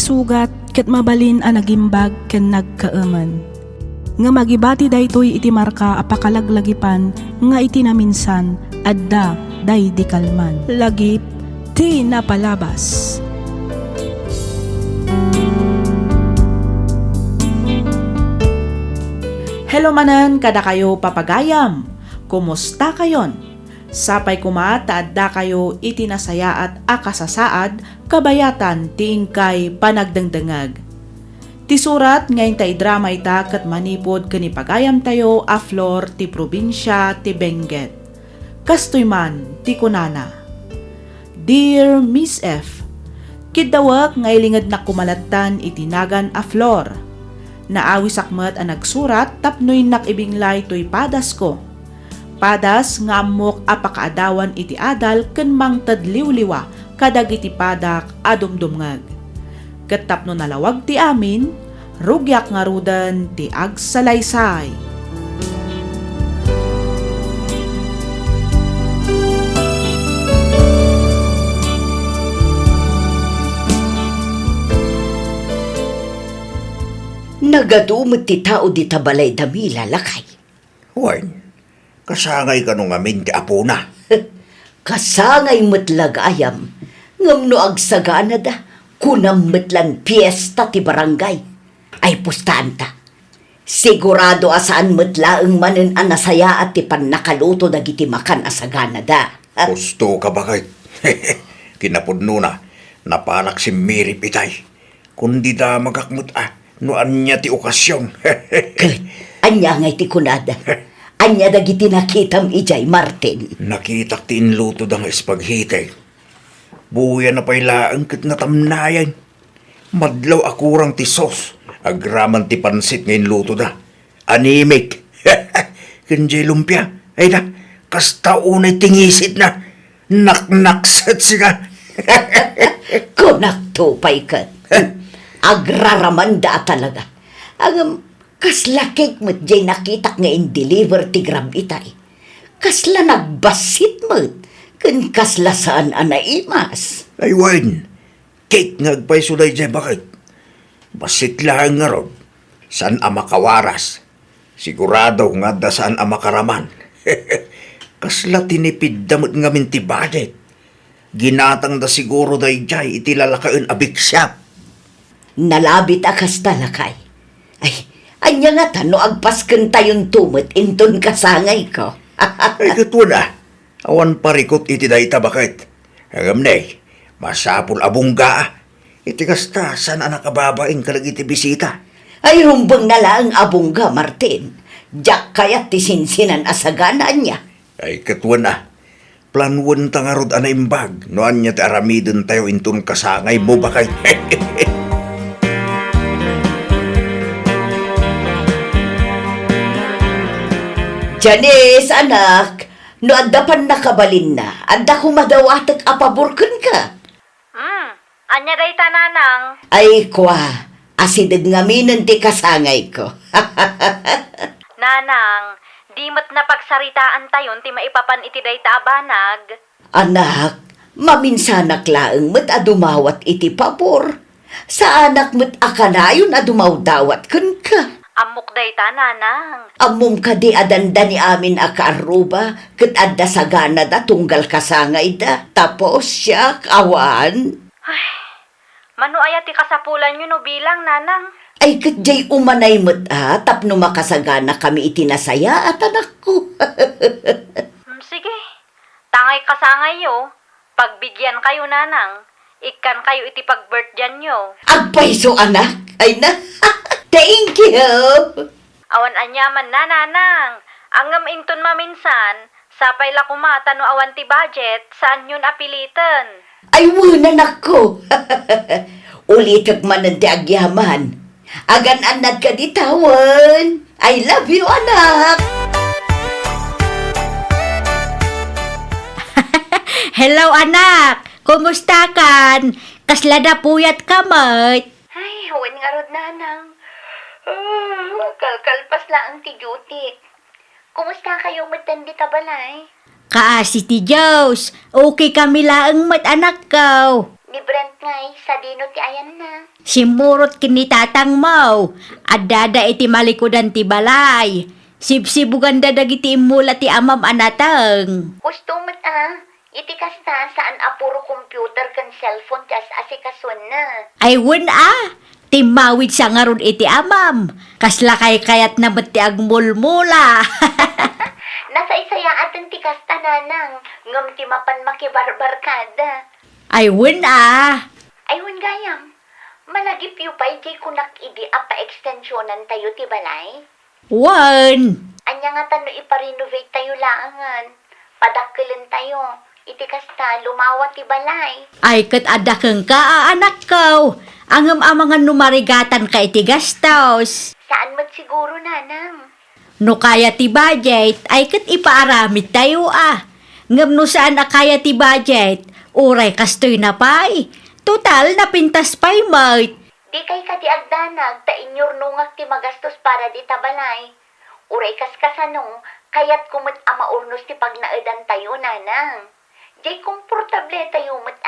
sugat ket mabalin a nagimbag ken nagkaemen. Nga magibati daytoy iti marka apakalaglagipan nga iti naminsan adda day di kalman. Lagip ti napalabas. Hello manan kada kayo papagayam. Kumusta kayon? Sapay kumata adda kayo itinasaya at akasasaad kabayatan tiingkay panagdangdangag. Ti surat ngayon ta idrama ita kat manipod kani pagayam tayo a flor ti probinsya ti Benguet. Kastoy man ti kunana. Dear Miss F, kidawak nga ilingad na kumalatan itinagan a flor. Naawi sakmet ang nagsurat tapnoy nakibinglay to'y padas ko. Padas nga amok apakaadawan iti adal ken mangtadliwliwa kadag iti padak adumdumngag. Ket tapno nalawag ti amin, rugyak nga rudan ti agsalaysay. Nagadumot ti tao di tabalay dami lalakay. Wan, kasangay ka nung amin ti apo na. Kasangay matlag ayam, ngamno agsagana da, kunam matlan piyesta ti barangay. Ay pustaan ta. Sigurado asaan matlaeng manen ang nasaya at ti panakaluto dagiti makan asagana da. Gusto ka bakit? Kinapudno na, napalak si Mary Pitay. Kundi da magakmut noan niya ti okasyon. Kat, anya ngay ti kunada. Anya dagiti nakitam ijay, Martin. Nakitak ti inluto dang espaghite. Buya na pailaang kat natamnayan. Madlaw akurang ti sos. Agraman ti pansit ngayon luto da. Animik. Kanjay lumpia. Ay na, kasta unay tingisit na. Naknaksat siya. Kunak tupay ka. Agraraman da talaga. Ang kaslakik mo't jay nakitak nga in-deliver ti gram itay. Kasla nagbasit mo't kun kasla saan anaimas. Ay wan, cake ngagpay sulay jay bakit? Basit lang nga ron. San ama kawaras? Sigurado nga da saan ama karaman. Kasla tinipid damot nga minti budget. Ginatang da siguro day jay itilalakain a big shop. Nalabit akas talakay. Ay, anya nga tano agpasken tayon tumot inton kasangay ko. Ay katwa na. Awan parikot iti day tabakit. Agam nay, masapul abungga. Iti kasta saan anak kababaing kalag iti bisita. Ay rumbang na lang abungga, Martin. Diyak kayat ti sinsinan asaganaan niya. Ay katwa na. Planwan tangarod anaimbag. Noan niya ti aramidin tayo inton kasangay mo bakay. Janice, anak, no adda pan nakabalin na, adda kumadawatak apaburkan ka. Anya day tananang. Ay, kwa, asidag ngaminan ti kasangay ko. Nanang, di mo't napagsaritaan tayon ti maipapan iti day taabanag. Anak, maminsanak laeng mo't adumawat iti pabor. Sa anak mo't akanayon adumawdawat kun ka. Amok day tananang. Amom ka di adanda ni amin akaaruba, kat adda sagana da tunggal kasangay da. Tapos siya, kawan. Ay, mano aya ti kasapulan nyo no bilang, nanang? Ay katjay umanay mo't tapno makasagana kami itinasaya at anak ko. Sige, tangay kasangay yo. Pagbigyan kayo, nanang. Ikan kayo iti pag-birthday nyo. Agpaiso anak, ay na. Thank you! Awan anyaman na, nanang. Angam inton maminsan, sapay la kumata no awan ti budget, saan yun apilitan? Ay wunan ako. Ulitak man ang ti agyaman. Agan-anad ka di tawan. I love you, anak! Hello, anak! Kumusta kan? Kasla na puyat ka, mate. Ay, huwin nga rod, nanang. Kalkalpas lang ang ti Jutik. Kumusta kayo matandi tabalay? Kaasi ti Diyos, okay kami laang mat anak ko. ni Brent ngay sa dino ti ayan na. Simurot kini tatang mo. Adada iti malikudan ti balay. Sibsibugan dagiti imula ti amam anatang. Gusto mo't iti kasta saan apuro computer kan cellphone tas asikason na. Ay wen timawid sa ngaron iti amam. Kasla kay kayat na ti agmulmula. Nasa isaya atin ti kasta nanang, ngam ti mapan makibarbar kada. Ay wen Ayun gayam, malagip yu pa iti kunak idi apa extensionan tayo ti balay. Wen. Anya nga tano iparenovate tayo laangan. Padakkelan tayo. Iti kasta lumawa ti balay. Ay kat adakeng ka anak ko. Angam amangan numarigatan ka iti gastos. Saan mat siguro nanang? No kaya ti budget, ay kat ipaaramid tayo Ngam no saan kaya ti budget, uray kastoy na pay. Total, napintas pay mait. Di kay kadi agdanag, ta inyor nungak ti magastos para di tabalay. Uray kaskasanong, kayat kumot ama urnos ti pagnaadan tayo, nanang. Di komportable tayo mat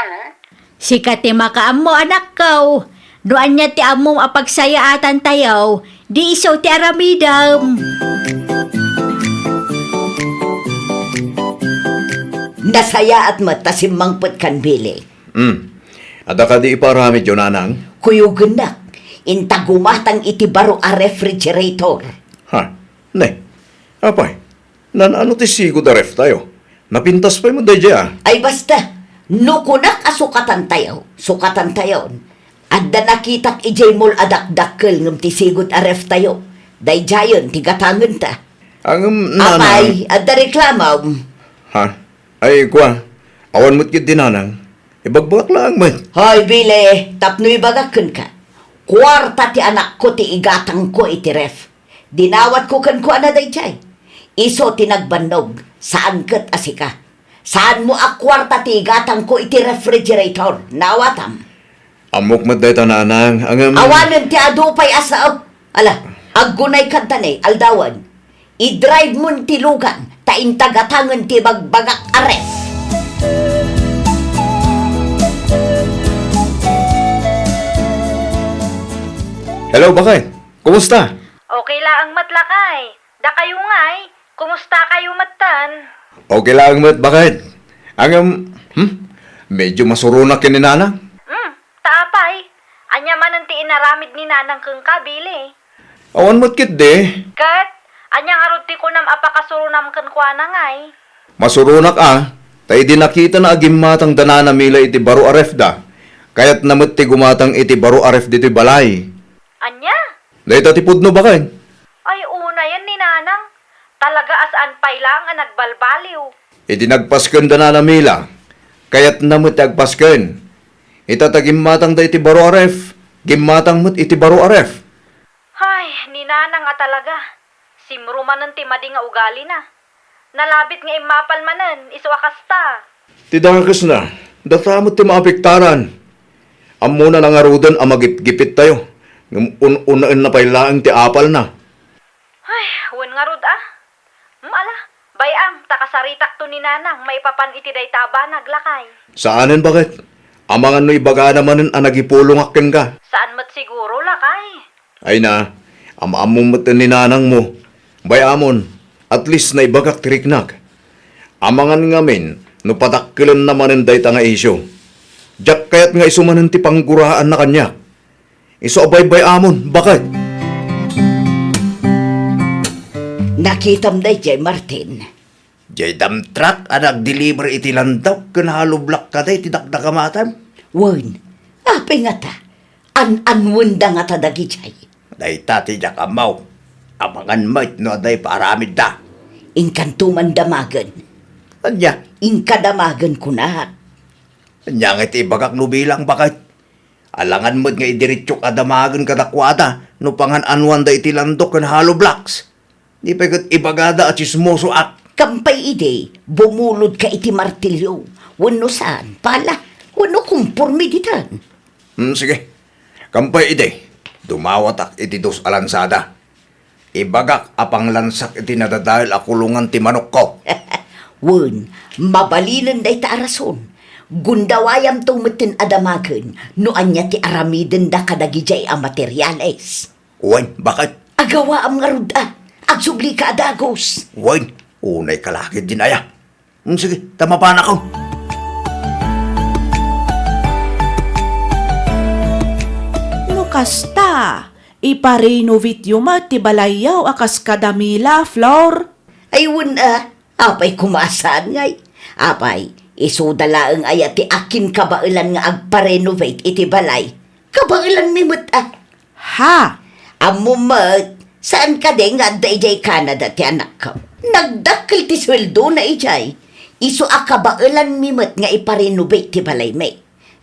Sikat ti makaam mo anak ko. Doan niya ti amom apagsayaatan tayo, di iso ti aramidam. Nasaya at matasimmangpot kan bili. Ada ka di iparamid yun, anang? Kuyugenak, intagumatang iti baro a refrigerator. Ha? Ne? Apay? Ano ti sigo da ref tayo? Napintas pa mo da Ay basta, nukunak asukatan tayo, sukatan tayo. Adda nakitak ijay mol adakdakkel ngam ti sigod a ref tayo. Day jayon, tigatangan ta. Ang Apay, adda reklamaw. Ha? Ay, kwa. Awan mo't kit dinanang. Ibagbak lang man. Hoy, bile, tapnoy bagakan ka. Kwarta ti anak ko ti igatang ko iti ref. Dinawat ko kan ko anaday jay. Iso tinagbanog, saan kat asika. Saan mo akwarta ti igatang ko iti refrigerator? Nawatam. Amok maday tananang. Awanan ti adupay asaaw. Ala, aggunay kantanay, aldawan. I-drive mo ti lugan, ta intagatangan ti bagbagak aref. Hello, bakit? Kumusta? Okay lang ang matlakay. Da kayo ngay. Kumusta kayo matan? Okay lang, mat, bakit? Medyo masurunak yun ni nanang. Taapay. Anya man ang inaramid ni nanang kang kabili. Awan mo't kit de. Kat, anya nga ruti ko nam apakasurunam kan kwa na ngay. Masurunak Tay di nakita na agim matang danana mila iti baro aref da. Kaya't namit ti gumatang iti baro aref dito'y balay. Anya? Dahil tatipod no bakit? Ay una yan ni nanang. Talaga asaan pay lang ang nagbalbaliw. Iti nagpasken danana mila. Kaya't namit agpasken. Itatagim matang da iti baro aref. Gimatang mo't iti baro aref. Ay, ni nanang nga talaga. Simruman ng timadi nga ugali na. Nalabit nga imapal manen, iswakasta. Tidakas na. Datamot ti maapektaran. Amo na lang arudan ang magipgipit tayo. Unaan na pailaang ti apal na. Ay, wen nga rod Ala, bayang, takasaritak to ni nanang, maipapan iti day taba naglakay. Saanin bakit? Amangan no ibaga naman ang nagipulungakin ka. Saan mat siguro lakay? Ay na, amaamumot ni nanang mo. Bayamon, at least na ibagak tiriknak. Amangan ngamin, no patakkilan naman ang dayta nga isyo. Diyak kaya't nga isumanan ti pangguraan na kanya. Iso abay amon, bakit? Nakitam day jay Martin. Jay damtrak anak deliver iti landaw kanahalublak ka day tidakdakamatan. Wen, apay nga ta. An-anwunda nga ta dagi jay. Day tati jak amaw. Amangan mait no aday paramid da. Inkantuman damagan. Anya, Inkadamagan ko na. anya nga iti ibagak no bilang bakit? Alangan mo't nga idiritsok adamagan kadakwada no pangan-anwan da iti landok kanahalublaks. Di pagat ibagada at chismoso at. Kampay ide, bumulod ka iti martilyo. Wano saan? Pala, wano kumpurmi ditan. Sige. Kampay ide. Dumawatak iti dos alansada. Ibagak apang lansak iti nadadahil akulungan ti manok ko. Wen, mabalinan day ta arason. Gundawayam tumutin adamagan no anya ti aramiden da kadagijay a materyales. Wan, bakit? Agawa am nga ruda, agsubli ka adagos. Wan, unay kalakid din aya. Sige, tama pa na ko. No kasta, iparenovate yung ti balayaw akas kadamila, Flor. Ay apay kumasaan ngay. Apay, isudala ang aya ti akin kabailan nga agpa-renovate iti balay. Kabailan mimut Ha? Amumat, saan ka de nga da ijay Canada ti anak ko? Nagdakil ti sweldo na ijay. Iso akabailan mimut nga ipa-renovate ti balay may.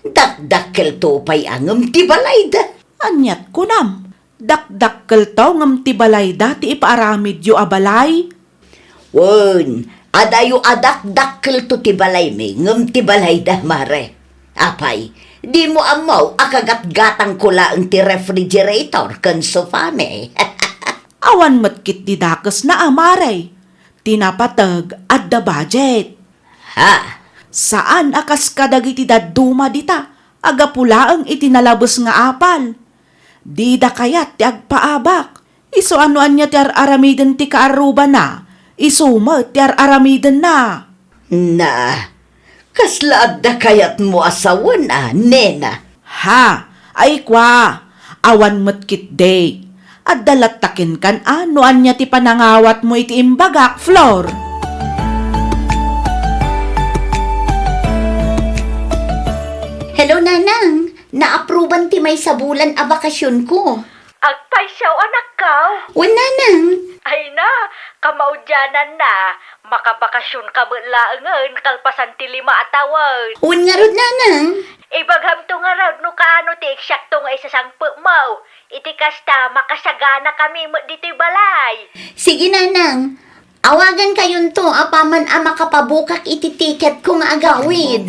Dakdakil to pay angam ti balay da. Anyat ko nam. Dakdakkel to ngam ti balay dati ipaaramid yu abalay. Wen, adayo adak-dakil to ti balay may ngam ti balay da mare. Apay, di mo amaw akagat-gatang ko laang ti refrigerator kan sofa me. Awan matkit di dakes na amaray. Tinapatag at the budget. Ha? Saan akas kadagiti daduma dita? Agapulaang itinalabos nga apal. Di da kayat ti agpaabak. Iso ano anya ti aramiden ti kaaruba na. Isumo ti aramiden na. Na, kaslaad da kayat mo asawan nena. Ha? Ay kwa. Awan matkit day. At dalatakin kan ano anya ti panangawat mo iti imbagak, Flor. Hello, Nanang. Na-approvean ti may sabulan a bakasyon ko. Agpay siyaw anak kaw. O, Nanang. Ay na, kamaudyanan na. Makabakasyon ka ba laangan, kalpasan ti 5 atawan. O, nga rod, Nanang. Ibagham to nga raw no kaano ti eksakto nga isasangpo mo. Iti kasta makasagana kami mo dito'y balay. Sige, Nanang. Awagan kayon to, apaman a makapabukak iti tiket ko nga agawid.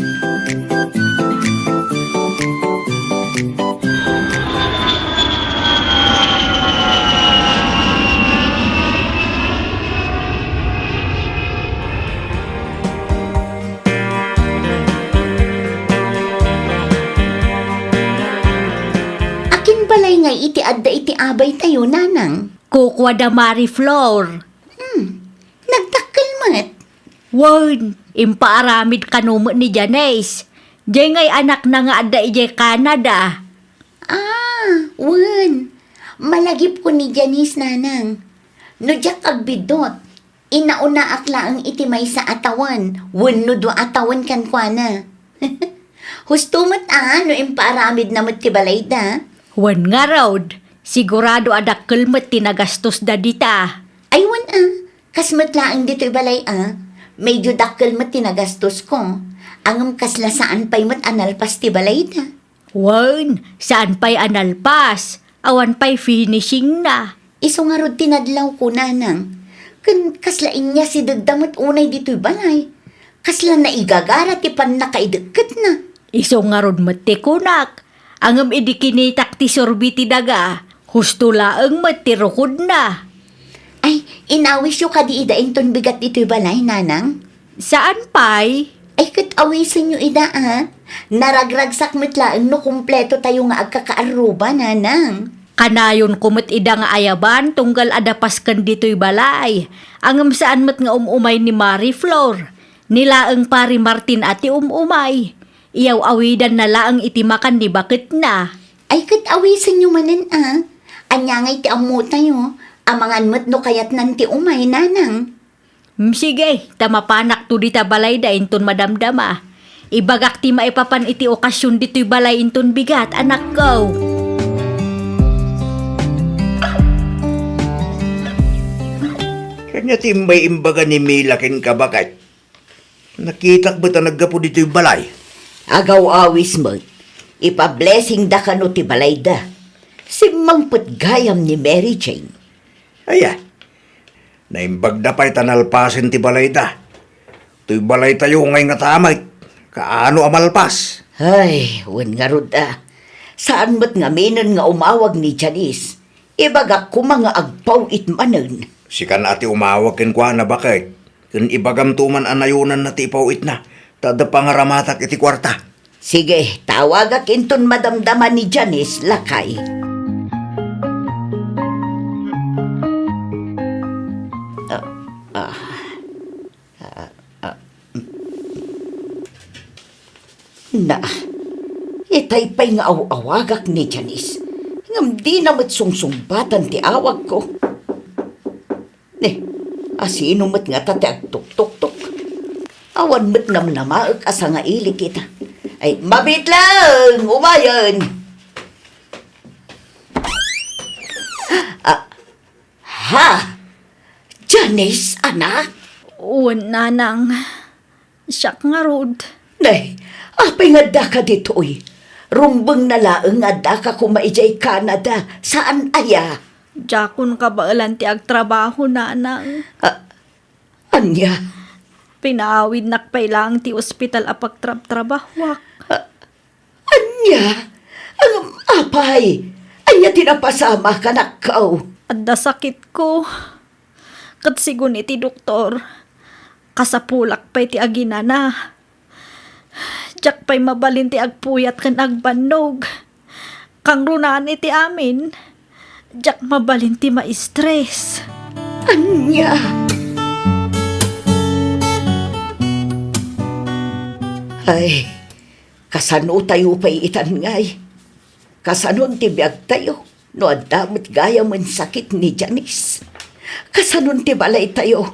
Akin balay nga iti adda iti abay tayo, Nanang. Kukwa da Marie Flor. Nagdakkel mat. Wan, impaaramid kanumo ni Janice. Jay ngay anak na nga ada ijay Canada. Wen. Malagip ko ni Janice, Nanang. No jak agbidot. Inauna akla ang itimay sa atawan. Wen no do atawan kan kwa na. Hustumat no imparamid na mat tibalay da. Wan nga raw, sigurado adakkel mo tinagastos da dita. Ay wen kasmat laang dito'y balay Medyo dakkel mat tinagastos ko. Angam kaslasaan pa'y mat analpas ti balay da. Wan, saan pa'y analpas? Awan pa'y finishing na. Iso nga rod tinadlaw ko, Nanang. Kaslain niya si dadamot unay dito'y balay. Kasla na igagara ti pan nakaidagkat na. Iso nga rod matikunak. Angam idikinitak ti sorbiti daga. Husto laang matirukod na. Ay, inawis yung kadiidain ton bigat dito'y balay, Nanang. Saan pa'y? Ay, katawisin nyo ida, Naragragsak mitlaan no kumpleto tayo nga agkakaaruba, Nanang. Kanayon kumot ida nga ayaban tunggal adapaskan dito'y balay. Angam saan mat nga umay ni Marie Flor. Nilaang pari Martin ati umay. Iyaw awidan na laang itimakan ni bakit na. Ay, katawisin nyo manan, Anyangay ti amu tayo. Amangan mo't no kayat nanti umay, Nanang. Sige, tamapanak to dita balay da inton madamdama. Ibagak ti maipapan iti okasyon dito'y balay inton bigat, anak ko. Kanya timbay imbaga ni Milakin kabakay. Nakitak ba ta naggapo dito'y balay? Agaw awis mo. Ipa-blessing da kano ti balay da. Simangput gayam ni Mary Jane. Aya, naimbag da pa'y tanalpasin ti balay da. To'y balay tayo ngay nga tamay. Kaano amalpas? Ay, wen nga ruda. Saan mo't nga minon nga umawag ni Janice? Ibagak ko mga agpaw itmanon. Si kan ati umawag ken kwa na bakay. Kun ibagam tuman anayunan na ti ipawit na. Tada pangaramatak iti kwarta. Sige, tawag inton madamdaman ni Janice lakay. Na, itay pa'y nga awagak ni Janice. Ngam di namat sungsungbatan ti awag ko. Asino mat nga tate ag tuk-tuk-tuk. Awan mat namnamaag asa nga ili kita. Ay, mabit lang! Umayon! Ha? Janice, anak? Uwan, nanang. Siyak nga rod. Nay, apay nga da ka dito'y. Rumbang na laang nga da ka kumaijay Canada. Saan aya? Jakon ka ba ti agtrabaho, nanang? Anya? Pinaawid nakpay lang ti ospital apagtrabahwak. Anya? Ang apay? Anya tinapasama ka nakaw? Adda sakit ko. Kat sigun iti doktor. Kasapulak pa'y ti aginana. Jak pa'y mabalin ti agpuyat kan agbanog. Kang runaan iti amin. Jak mabalin ti ma-stress. Anya? Ay, kasano tayo pa'y itan ngay? Kasanon ti biag tayo? No adamot gaya man sakit ni Janice. Kasanon ti balay tayo?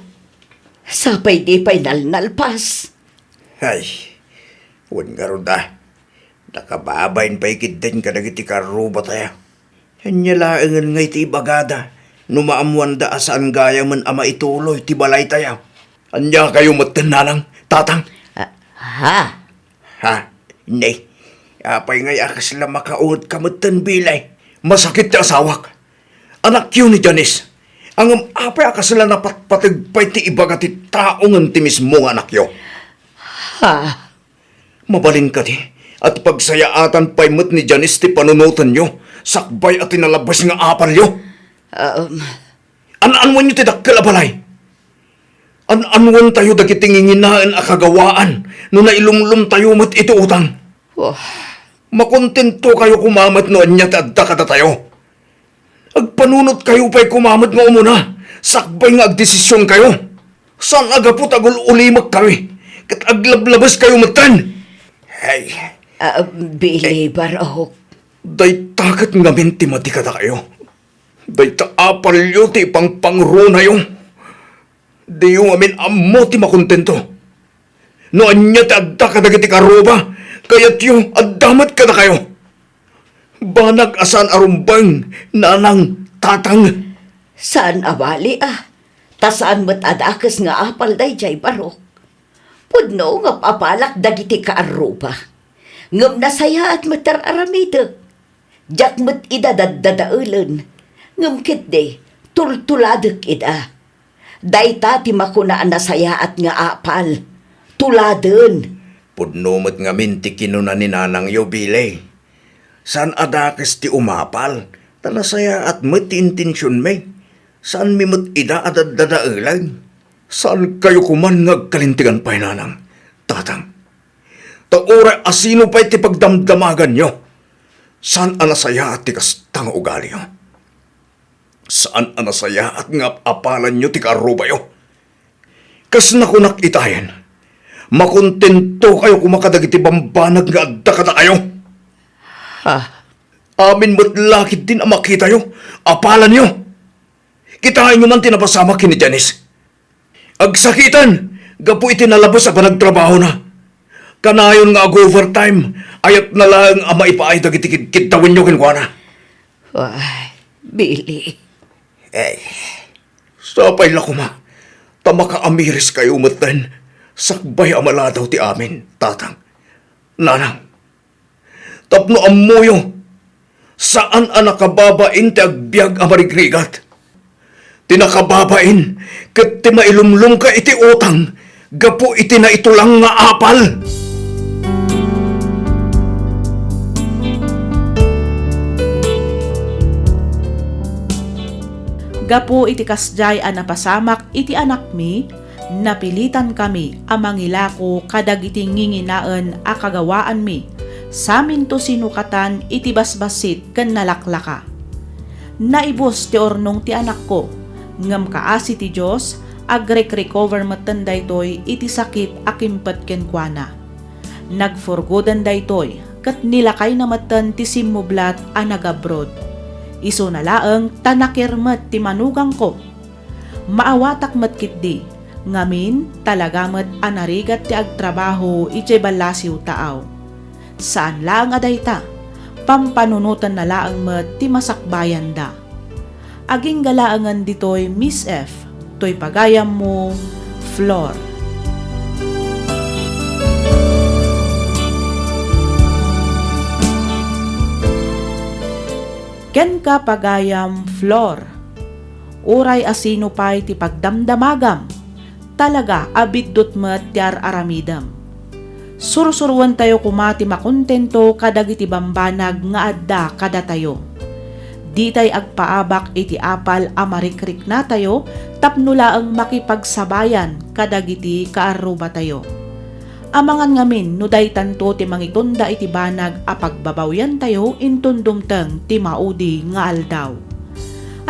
Sapay di pa'y nalnalpas. Ay, huwag nga ron da. Nakababayin pa ikid din ka nagiti karuba tayo. Hanya laangan nga iti bagada. Numaamuan da asaan gaya man ama ituloy ti balay tayo. Anya kayo matananang, tatang? Ha? Ha? Hindi. Apay ngay akas lang makaud kamatan bilay. Masakit ti asawak. Anak yun ni Janice. Ang apay akas lang napatpatagpay ti ibaga ti taongan ti mismo nga anak yun. Ha? Mabalin ka di. At pagsayaatan pa'y mat ni Janice ti panunutan nyo. Sakbay at tinalabas nga apal nyo. An-anwan nyo ti dakkalabalay. An-anwan tayo dagitinginginaan a kagawaan no nailumlum tayo mat iti utang. Makontento kayo kumamat no anya ti adda kada tayo. Agpanunot kayo pa'y kumamat nga umuna. Sakbay nga agdesisyon kayo. Saan agapot agul ulimak kami. Kat aglablabas kayo matan. Hey. Bili barahok. Day takat nga minti mati kada kayo. Day taapal yo ti pangpangruna yo. Di yung amin amo ti makontento. No anya ti adda kadagiti karuba. Kaya't yung addamat kada kayo. Banag asan arumbang nanang tatang. Saan abali Tasaan mo't adakas nga apal day jay barok. Pudno nga papalak dagiti kaaruba. Ngam nasaya at matararamidag. Jak mo't idadadadaulan. Ngam kitde, tultuladak ida. Dayta ti makunaan nasaya at nga apal. Tuladen. Pudno mat nga minti kinuna ni nanang yo bilay. Saan adakas ti umapal? Tanasaya at mat intensyon may. Saan mi mat ida at dadadaulan? Saan kayo kuman ngagkalintigan pa'y nanang? Tatang. Taura asino pa'y ti pagdamdamagan nyo? Saan anasaya at ti kastang ugali nyo? Saan anasaya at nga apalan nyo ti karuba yo? Kas nakunak itayan, makontento kayo kumakadagiti bambanag nga adda kada kayo? Amin mo't lakit din ang makita yo, apalan nyo. Kitain nyo man tinapasama kini Janice. Agsakitan, gapu iti nalabas sa panagtrabaho na. Kanayon nga overtime, ayat na lang ang maipaay dagiti kitawin nyo kinkwana. Ay, Billy. Sapay la kuma, tamaka-amiris kayo umatan, sakbay amala daw ti amin, tatang. Nanang, tapno amuyo, saan ang nakababain ti agbyag amarigrigat? Tinakababain, kat ti mailumlum ka iti utang, gapu iti na ito lang nga apal. Gapu iti kasjay a napasamak iti anak mi, Napilitan kami amang ilako kadagiti nginginaan a kagawaan mi. Samin to sinukatan iti basbasit ken nalaklaka. Naibos ti ornong ti anak ko. Ngam kaasi ti Diyos, agrek-recover matan daytoy iti sakit akimpet kenkwana. Nagforgodan daytoy, kat nilakay na matan ti simmublat a nagabrod. Iso na laeng tanakirmet ti manugang ko. Maawatak met kitdi, ngamin talaga met anarigat ti agtrabaho iti balasiw taaw. Saan laang adayta, pampanunutan na laang met ti masakbayan da. Aging galaangan ditoy Miss F, toy pagayam mo, Flor. Ken ka pagayam, Flor. Uray asino pa'y ti pagdamdamagam, talaga abiddot met ti aramidam. Sursuruan tayo kumati makontento kadagiti bambanag nga adda kada tayo. Di tay agpaabak iti apal amarikrik na tayo, tapno laeng makipagsabayan kadagiti kaaruba tayo. Amangan ngamin no day tanto ti mangitunda iti banag a pagbabawyan tayo intundumteng ti maudi nga aldaw.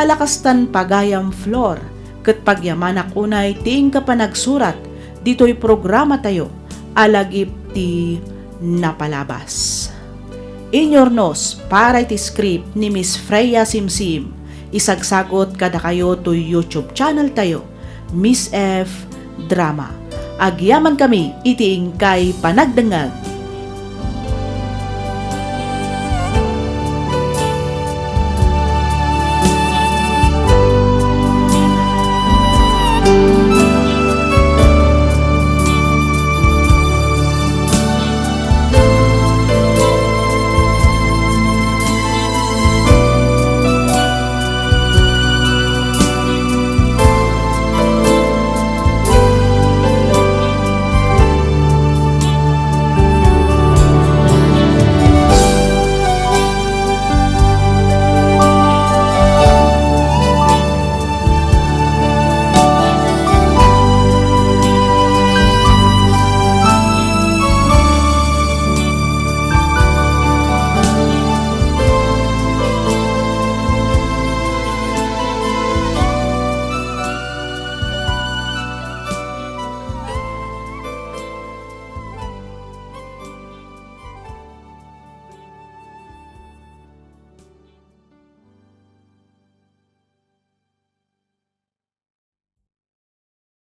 Alakastan pagayam, Flor, ket pagyamanak unay tiing ka pa nagsurat, dito'y programa tayo, alagip ti napalabas. Inyornos para iti script ni Miss Freya Simsim, isagsagot kada kayo to YouTube channel tayo, Miss F Drama. Agyaman kami itiing kay panagdengag.